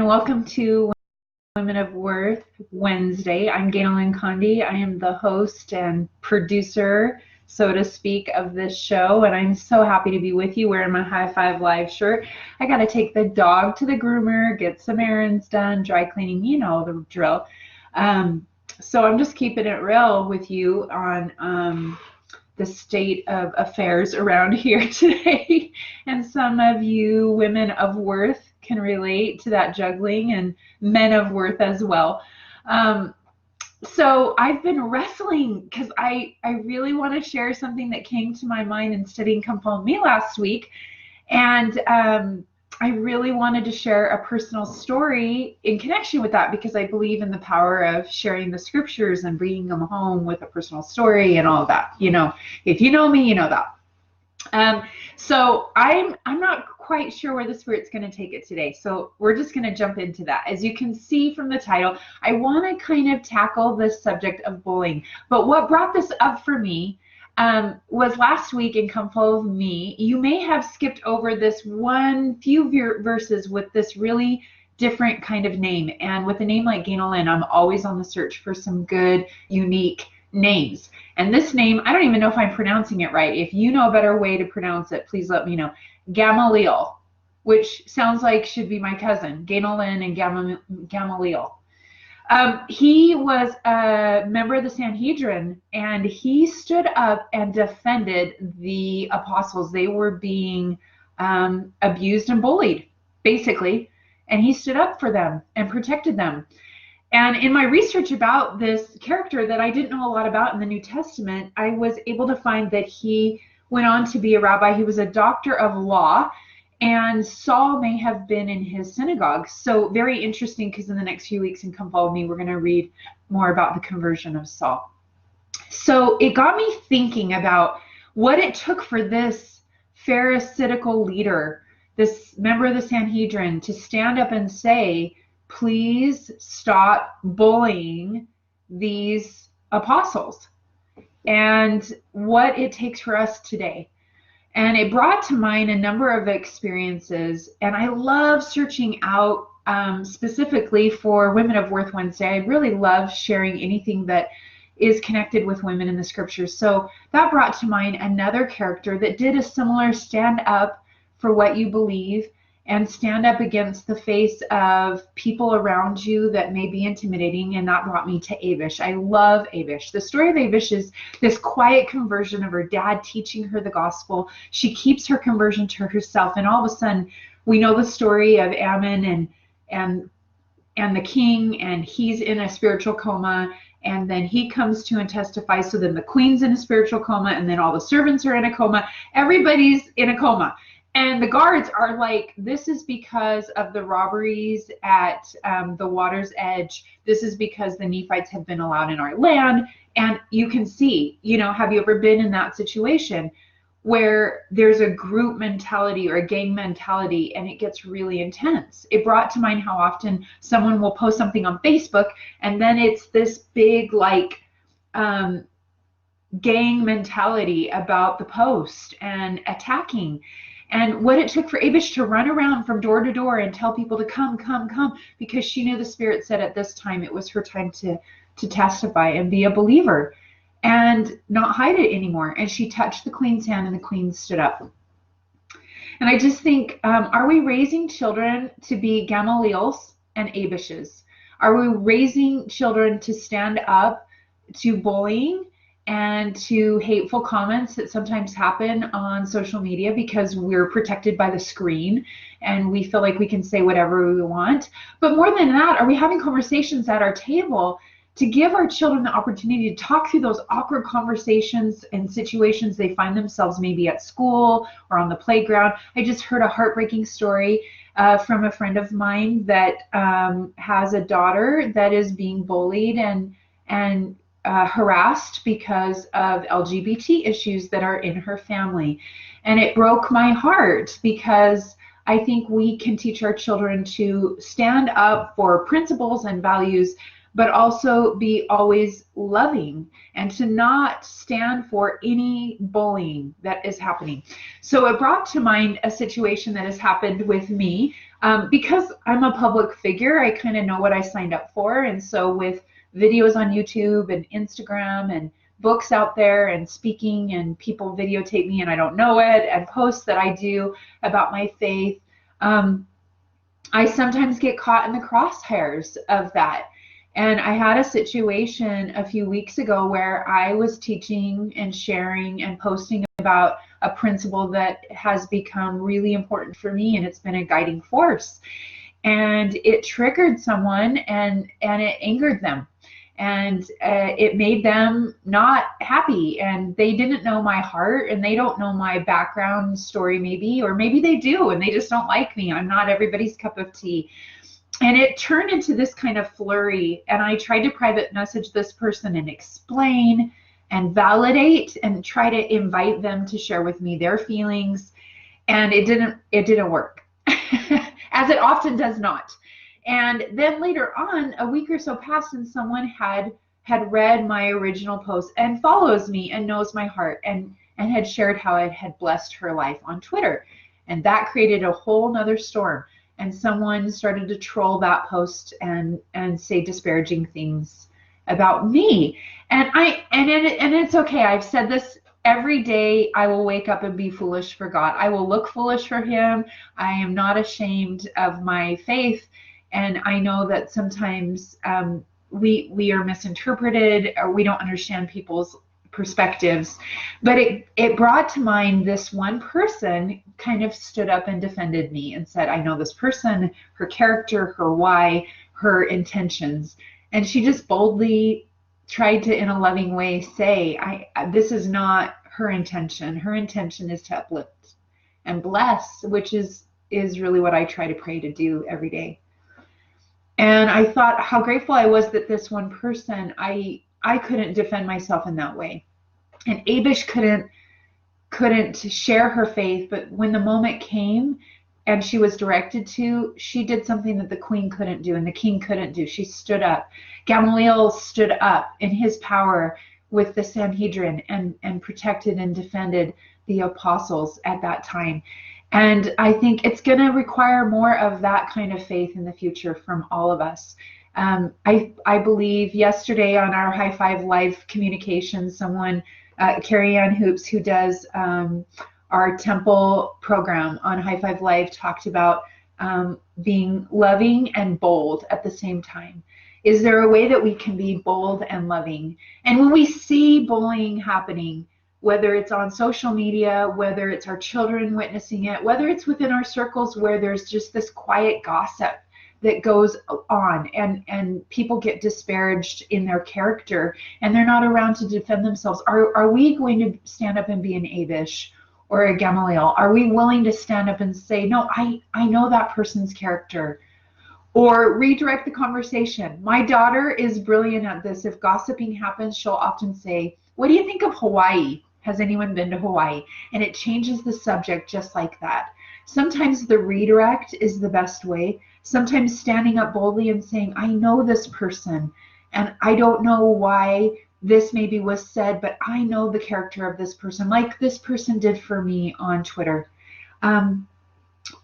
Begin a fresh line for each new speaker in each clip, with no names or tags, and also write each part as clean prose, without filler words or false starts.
and welcome to Women of Worth Wednesday. I'm Gaynalyn Condi. I am the host and producer, so to speak, of this show, and I'm so happy to be with you wearing my High Five Live shirt. I got to take the dog to the groomer, get some errands done, dry cleaning, you know the drill. So I'm just keeping it real with you on the state of affairs around here today. And some of you women of worth can relate to that juggling, and men of worth as well. So I've been wrestling because I really want to share something that came to my mind in studying Come Follow Me last week. And I really wanted to share a personal story in connection with that because I believe in the power of sharing the scriptures and bringing them home with a personal story and all of that. You know, if you know me, you know that. So I'm not quite sure where the Spirit's going to take it today. So we're just going to jump into that. As you can see from the title, I want to kind of tackle this subject of bullying. But what brought this up for me was last week in Come Follow Me. You may have skipped over this few verses with this really different kind of name. And with a name like Gaynalyn, I'm always on the search for some good, unique names. And this name, I don't even know if I'm pronouncing it right. If you know a better way to pronounce it, please let me know. Gamaliel, which sounds like should be my cousin, Gaynalyn and Gamaliel. He was a member of the Sanhedrin, and he stood up and defended the apostles. They were being abused and bullied, basically, and he stood up for them and protected them. And in my research about this character that I didn't know a lot about in the New Testament, I was able to find that he went on to be a rabbi. He was a doctor of law, and Saul may have been in his synagogue. So very interesting, because in the next few weeks in Come Follow Me, we're going to read more about the conversion of Saul. So it got me thinking about what it took for this Pharisaical leader, this member of the Sanhedrin, to stand up and say, please stop bullying these apostles, and what it takes for us today. And it brought to mind a number of experiences, and I love searching out specifically for Women of Worth Wednesday. I really love sharing anything that is connected with women in the scriptures. So that brought to mind another character that did a similar stand up for what you believe and stand up against the face of people around you that may be intimidating. And that brought me to Abish. I love Abish. The story of Abish is this quiet conversion of her dad teaching her the gospel. She keeps her conversion to herself, and all of a sudden we know the story of Ammon and the king, and he's in a spiritual coma, and then he comes to and testifies. So then the queen's in a spiritual coma, and then all the servants are in a coma. Everybody's in a coma. And the guards are like, this is because of the robberies at the water's edge. This is because the Nephites have been allowed in our land. And you can see, you know, have you ever been in that situation where there's a group mentality or a gang mentality, and it gets really intense? It brought to mind how often someone will post something on Facebook, and then it's this big, like, gang mentality about the post and attacking. And what it took for Abish to run around from door to door and tell people to come, because she knew the Spirit said at this time it was her time to testify and be a believer and not hide it anymore. And she touched the queen's hand, and the queen stood up. And I just think, are we raising children to be Gamaliels and Abishes? Are we raising children to stand up to bullying and to hateful comments that sometimes happen on social media because we're protected by the screen and we feel like we can say whatever we want? But more than that, are we having conversations at our table to give our children the opportunity to talk through those awkward conversations and situations they find themselves maybe at school or on the playground? I just heard a heartbreaking story from a friend of mine that has a daughter that is being bullied and harassed because of LGBT issues that are in her family. And it broke my heart, because I think we can teach our children to stand up for principles and values, but also be always loving and to not stand for any bullying that is happening. So it brought to mind a situation that has happened with me. Because I'm a public figure, I kind of know what I signed up for. And so with videos on YouTube and Instagram and books out there and speaking and people videotape me and I don't know it, and posts that I do about my faith, I sometimes get caught in the crosshairs of that. And I had a situation a few weeks ago where I was teaching and sharing and posting about a principle that has become really important for me, and it's been a guiding force. And it triggered someone, and it angered them, and it made them not happy, and they didn't know my heart, and they don't know my background story, maybe, or maybe they do and they just don't like me. I'm not everybody's cup of tea. And it turned into this kind of flurry, and I tried to private message this person and explain and validate and try to invite them to share with me their feelings, and it didn't work. As it often does not. And then later on, a week or so passed, and someone had read my original post and follows me and knows my heart, and had shared how it had blessed her life on Twitter. And that created a whole nother storm. And someone started to troll that post and say disparaging things about me. And it's okay. I've said this every day. I will wake up and be foolish for God. I will look foolish for him. I am not ashamed of my faith. And I know that sometimes we are misinterpreted, or we don't understand people's perspectives. But it brought to mind this one person kind of stood up and defended me and said, I know this person, her character, her why, her intentions. And she just boldly tried to, in a loving way, say, this is not her intention. Her intention is to uplift and bless, which is really what I try to pray to do every day. And I thought how grateful I was that this one person, I couldn't defend myself in that way. And Abish couldn't share her faith, but when the moment came and she was directed to, she did something that the queen couldn't do and the king couldn't do. She stood up. Gamaliel stood up in his power with the Sanhedrin and protected and defended the apostles at that time. And I think it's going to require more of that kind of faith in the future from all of us. I believe yesterday on our High Five Live communication, someone, Carrie Ann Hoops, who does our temple program on High Five Live, talked about being loving and bold at the same time. Is there a way that we can be bold and loving? And when we see bullying happening, whether it's on social media, whether it's our children witnessing it, whether it's within our circles where there's just this quiet gossip that goes on, and people get disparaged in their character and they're not around to defend themselves, are we going to stand up and be an Abish or a Gamaliel? Are we willing to stand up and say, no, I know that person's character? Or redirect the conversation. My daughter is brilliant at this. If gossiping happens, she'll often say, what do you think of Hawaii? Has anyone been to Hawaii? And it changes the subject just like that. Sometimes the redirect is the best way. Sometimes standing up boldly and saying, I know this person, and I don't know why this maybe was said, but I know the character of this person, like this person did for me on Twitter.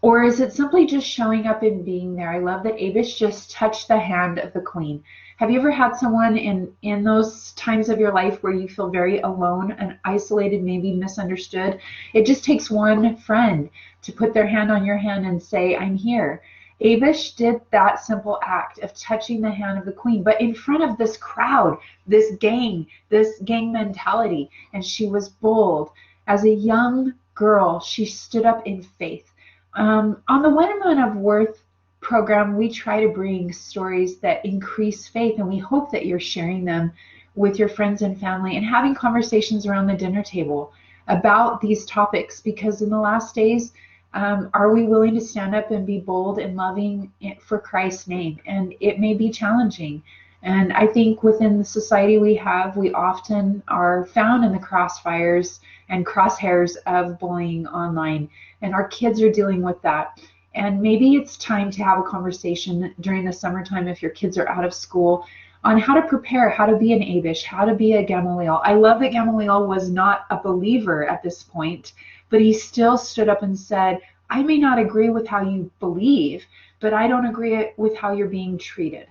Or is it simply just showing up and being there? I love that Abish just touched the hand of the queen. Have you ever had someone in those times of your life where you feel very alone and isolated, maybe misunderstood? It just takes one friend to put their hand on your hand and say, I'm here. Abish did that simple act of touching the hand of the queen, but in front of this crowd, this gang mentality. And she was bold. As a young girl, she stood up in faith. On the Women of Worth program, we try to bring stories that increase faith, and we hope that you're sharing them with your friends and family and having conversations around the dinner table about these topics, because in the last days, are we willing to stand up and be bold and loving for Christ's name? And it may be challenging. And I think within the society we have, we often are found in the crossfires and crosshairs of bullying online, and our kids are dealing with that. And maybe it's time to have a conversation during the summertime, if your kids are out of school, on how to prepare, how to be an Abish, how to be a Gamaliel. I love that Gamaliel was not a believer at this point, but he still stood up and said, I may not agree with how you believe, but I don't agree with how you're being treated.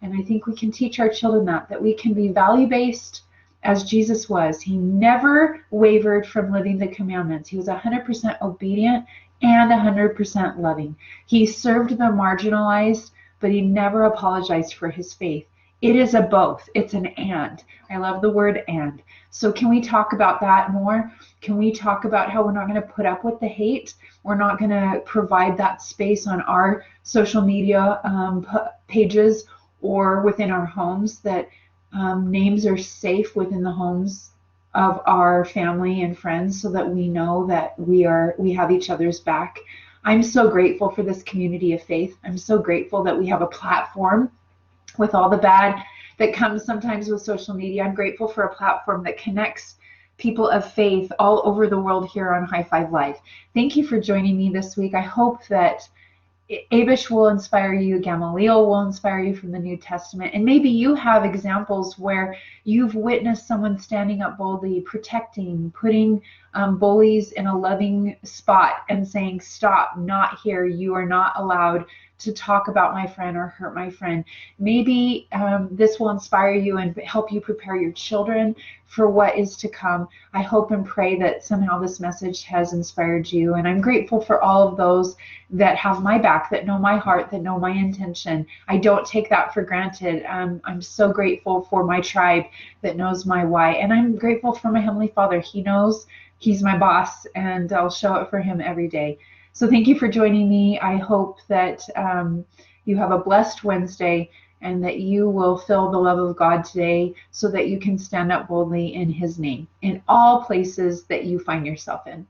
And I think we can teach our children that we can be value-based as Jesus was. He never wavered from living the commandments. He was 100% obedient and 100% loving. He served the marginalized, but he never apologized for his faith. It is a both. It's an and. I love the word and. So can we talk about that more? Can we talk about how we're not going to put up with the hate? We're not going to provide that space on our social media pages or within our homes, that names are safe within the homes of our family and friends, so that we know that we have each other's back. I'm so grateful for this community of faith. I'm so grateful that we have a platform with all the bad that comes sometimes with social media. I'm grateful for a platform that connects people of faith all over the world here on High Five Live. Thank you for joining me this week. I hope that Abish will inspire you, Gamaliel will inspire you from the New Testament, and maybe you have examples where you've witnessed someone standing up boldly, protecting, putting bullies in a loving spot and saying, stop, not here, you are not allowed to talk about my friend or hurt my friend. Maybe this will inspire you and help you prepare your children for what is to come. I hope and pray that somehow this message has inspired you, and I'm grateful for all of those that have my back, that know my heart, that know my intention. I don't take that for granted. I'm so grateful for my tribe that knows my why, and I'm grateful for my Heavenly Father. He knows, He's my boss, and I'll show up for Him every day. So thank you for joining me. I hope that you have a blessed Wednesday, and that you will feel the love of God today, so that you can stand up boldly in His name in all places that you find yourself in.